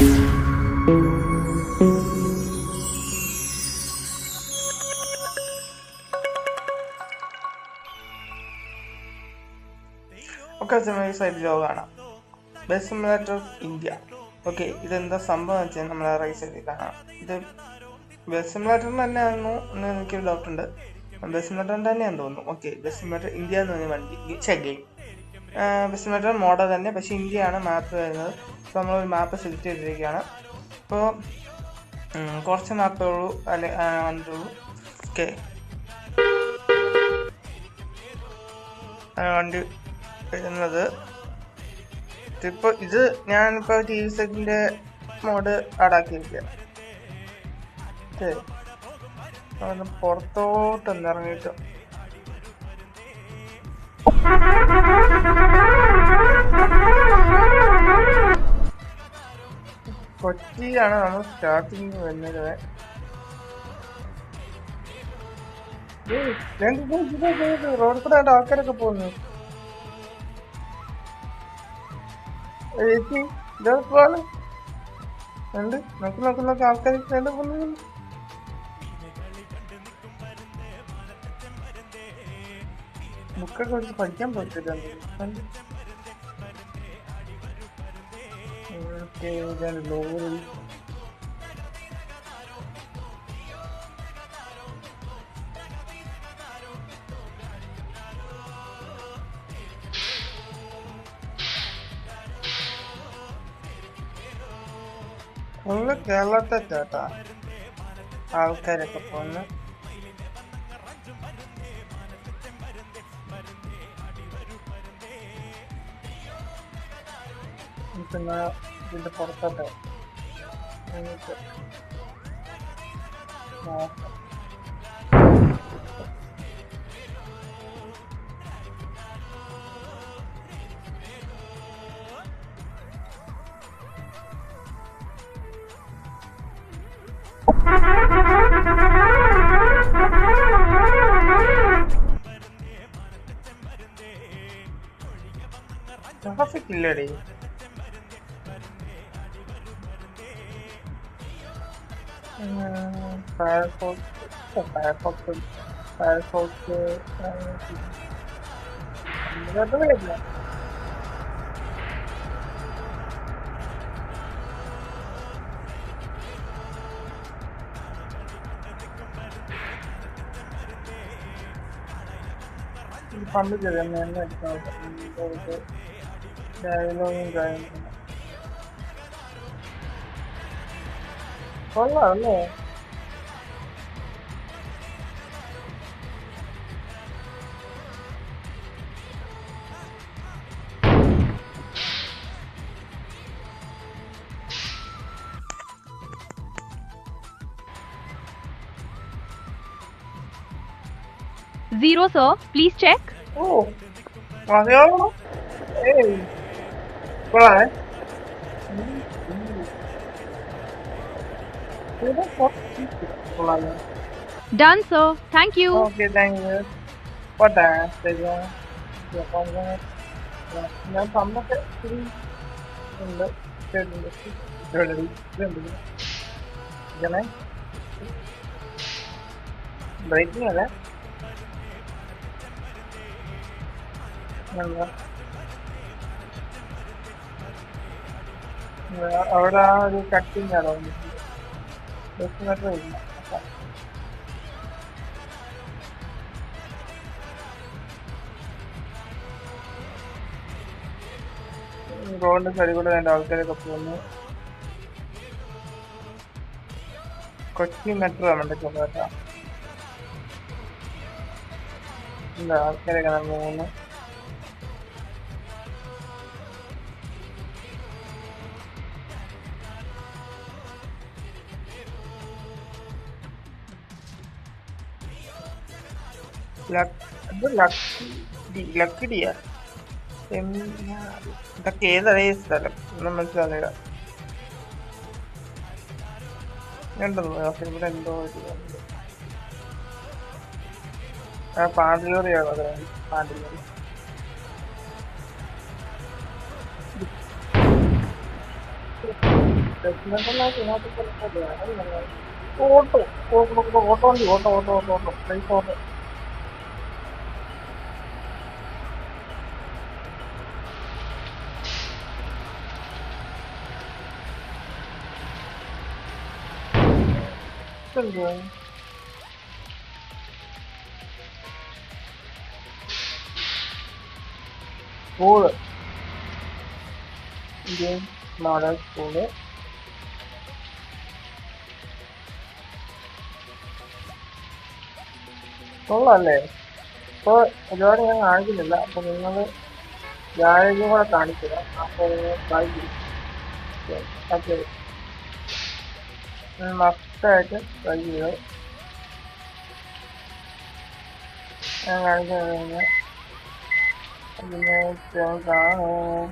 ഒക്കെ സൈഡ് ലോഗാണ് bus simulator India. Okay, ഇതെന്താ സംഭവം വെച്ചാൽ നമ്മളെ റൈറ്റ് സൈഡിൽ കാണാം. ഇത് ബസ് സിമുലേറ്ററിന് തന്നെയാണെന്നോ എന്ന് എനിക്കൊരു ഡൗട്ട് ഉണ്ട്. ബസ് സിമുലേറ്ററിന് തന്നെയാണെന്ന് തോന്നുന്നു. ഓക്കെ, ബസ് സിമുലേറ്റർ ഇന്ത്യ എന്ന് പറഞ്ഞ വണ്ടി ഗെയിം. ബസ് സിമുലേറ്റർ മോഡൽ തന്നെ, പക്ഷേ ഇന്ത്യയാണ് മാപ്പ് വരുന്നത്. ഇപ്പോൾ നമ്മളൊരു മാപ്പ് സെലക്ട് ചെയ്തിരിക്കുകയാണ്. ഇപ്പോൾ കുറച്ച് മാപ്പുള്ളൂ വന്നിട്ടുള്ളൂ. ഓക്കെ, വണ്ടി വരുന്നത് ഇപ്പോൾ ഇത് ഞാനിപ്പോൾ ടി വി സെറ്റിൻ്റെ മോഡ് ആഡാക്കിയിരിക്കുക. ഓക്കെ, അതൊന്ന് പുറത്തോട്ടൊന്ന് ഇറങ്ങിയിട്ട് കൊച്ചിയിലാണ് നമ്മൾ സ്റ്റാർട്ടിങ് വരുന്നത്. റോഡ് കൂടെ ആൾക്കാരൊക്കെ പോകുന്നു. നോക്കി ആൾക്കാർ വേണ്ട പോകുന്നു. ബുക്കൊക്കെ വെച്ച് പഠിക്കാൻ പറ്റില്ല. ലോറി ഫുള്ള് കേരളത്തെ ചേട്ടാ ആൾക്കാരൊക്കെ പോകുന്നു. പിന്നെ ഇതിന്റെ പുറത്തോട്ട് ട്രാഫിക് ഇല്ലടി. ഫയർഫോക്സ് പണ്ട് ചെറിയ ഡയലോഗും കാര്യങ്ങളും കൊള്ളാം അല്ലേ? Zero, sir. Please check. Oh, Mario. Hey. Why? Done, sir. Thank you. Okay, thank you. What the? ഞാൻ പണ്ടൊക്കെ ഉണ്ട് ഇങ്ങനെ ബ്രേക്കിംഗ് അല്ലേ? അവിടെ ആ ഒരു കട്ടിങ് ആണോ ഇല്ല. റോഡിന്റെ സൈഡിൽ കൂടെ രണ്ട് ആൾക്കാരൊക്കെ പോകുന്നു. കൊച്ചി മെട്രോ വേണ്ടൊക്കെ കേട്ടോ. ആൾക്കാരൊക്കെ നമ്മൾ പോകുന്നു. ലക്കിടിയാ ഇതൊക്കെ ഏതേ സ്ഥലം ഒന്നും മനസ്സിലാകുന്നില്ല. ഇവിടെ എന്തോ പാണ്ടിലോറിയാണോ? പാണ്ടിലോറി ഓട്ടോ ഓട്ടോ ഓട്ടോ വണ്ടി auto auto auto auto place auto school Indian model school കൊള്ളാല്ലേ? ഇപ്പോൾ ഒരുപാട് ഞാൻ കാണിക്കുന്നില്ല. അപ്പോൾ നിങ്ങൾ ഗ്യാരേജും കൂടെ കാണിക്കുക. അപ്പോൾ ഓക്കെ മസ്റ്റായിട്ട് ട്രൈ ചെയ്യുക. ഞാൻ കാണിച്ചു കഴിഞ്ഞാൽ അതിനെ കാണും.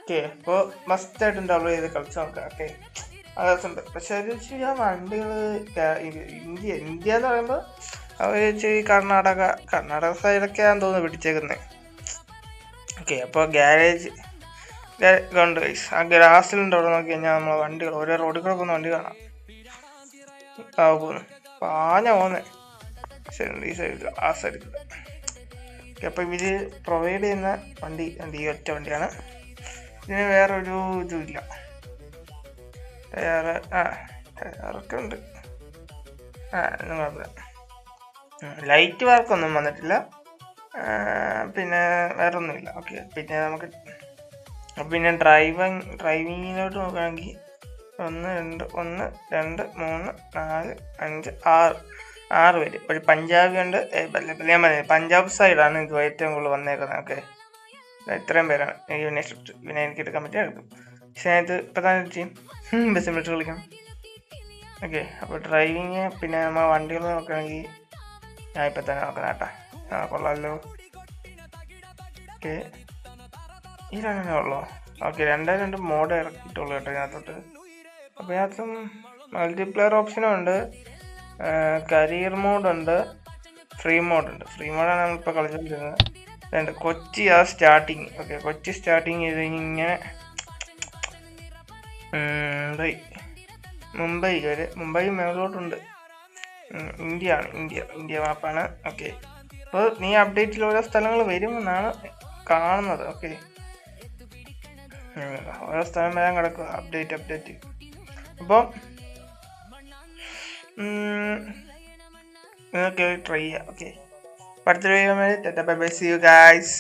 ഓക്കെ അപ്പോൾ മസ്റ്റായിട്ട് ഡൗൺലോഡ് ചെയ്ത് കളിച്ച് നോക്കാം. ഓക്കെ അതൊക്കെയുണ്ട്. പക്ഷെ അത് വെച്ച് ആ വണ്ടികൾ ഇന്ത്യ എന്ന് പറയുമ്പോൾ അവർ വെച്ച് ഈ കർണാടക സൈഡൊക്കെയാണെന്ന് തോന്നുന്നു പിടിച്ചേക്കുന്നത്. ഓക്കെ അപ്പോൾ ഗ്യാരേജ് ഉണ്ട് ഗൈസ്. ആ ഗ്രാസിലുണ്ട് അവിടെ നോക്കി കഴിഞ്ഞാൽ നമ്മളെ വണ്ടികൾ ഓരോ റോഡിൽ കൂടെ പോകുന്ന വണ്ടി കാണാം. പോകുന്നു പാഞ്ഞ പോകുന്നത് ഈ സൈഡിൽ ആ സൈഡിൽ. ഓക്കെ അപ്പോൾ ഇവർ പ്രൊവൈഡ് ചെയ്യുന്ന വണ്ടി ഈ ഒറ്റ വണ്ടിയാണ്. ഇതിന് വേറൊരു ഇതും ഇല്ല. ടയറൊക്കെ ഉണ്ട്. ഒന്നും കുഴപ്പമില്ല. ലൈറ്റ് വർക്കൊന്നും വന്നിട്ടില്ല. പിന്നെ വേറൊന്നുമില്ല. ഓക്കെ പിന്നെ ഡ്രൈവിങ്ങിലോട്ട് നോക്കുകയാണെങ്കിൽ 1 2 3 4 5 6 പേര്. ഒരു പഞ്ചാബി ഉണ്ട്. ഞാൻ പറഞ്ഞത് പഞ്ചാബ് സൈഡാണ് ഇത് ഏറ്റവും കൂടുതൽ വന്നേക്കുന്നത്. ഓക്കെ ഇത്രയും പേരാണ്. ഇവനെ എനിക്ക് എടുക്കാൻ പറ്റിയ കിട്ടും. പക്ഷേ ഇത് ഇപ്പം തന്നെ ചെയ്യും. ബസ് വിളിച്ച് കളിക്കണം. ഓക്കെ അപ്പോൾ ഡ്രൈവിങ് പിന്നെ നമ്മൾ വണ്ടികൾ നോക്കുകയാണെങ്കിൽ ഞാൻ ഇപ്പം തന്നെ നോക്കാം കേട്ടോ. കൊള്ളാമല്ലോ. ഓക്കെ ഈ രണ്ടെണ്ണേ ഉള്ളൂ. ഓക്കെ 2 മോഡ് ഇറക്കിയിട്ടുള്ളൂ കേട്ടോ ഇതിനകത്തോട്ട്. അപ്പോൾ ഇതിനകത്തും മൾട്ടിപ്ലെയർ ഓപ്ഷനും ഉണ്ട്, കരിയർ മോഡുണ്ട്, ഫ്രീ മോഡുണ്ട്. ഫ്രീ മോഡാണ് നമ്മളിപ്പോൾ കളിച്ചുകൊണ്ടിരുന്നത്. Kochi starting. Okay Kochi starting ചെയ്ത് ഇങ്ങനെ മുംബൈ വരെ. മുംബൈ മേലോട്ടുണ്ട്. ഇന്ത്യ മാപ്പാണ്. ഓക്കെ അപ്പോൾ നീ അപ്ഡേറ്റിൽ ഓരോ സ്ഥലങ്ങൾ വരുമെന്നാണ് കാണുന്നത്. ഓക്കെ ഓരോ സ്ഥലം വരാൻ കിടക്കുക. അപ്ഡേറ്റ് അപ്പം നിങ്ങൾക്ക് ട്രൈ ചെയ്യാം. ഓക്കെ അടുത്തൊരു video. Bye bye. See you guys.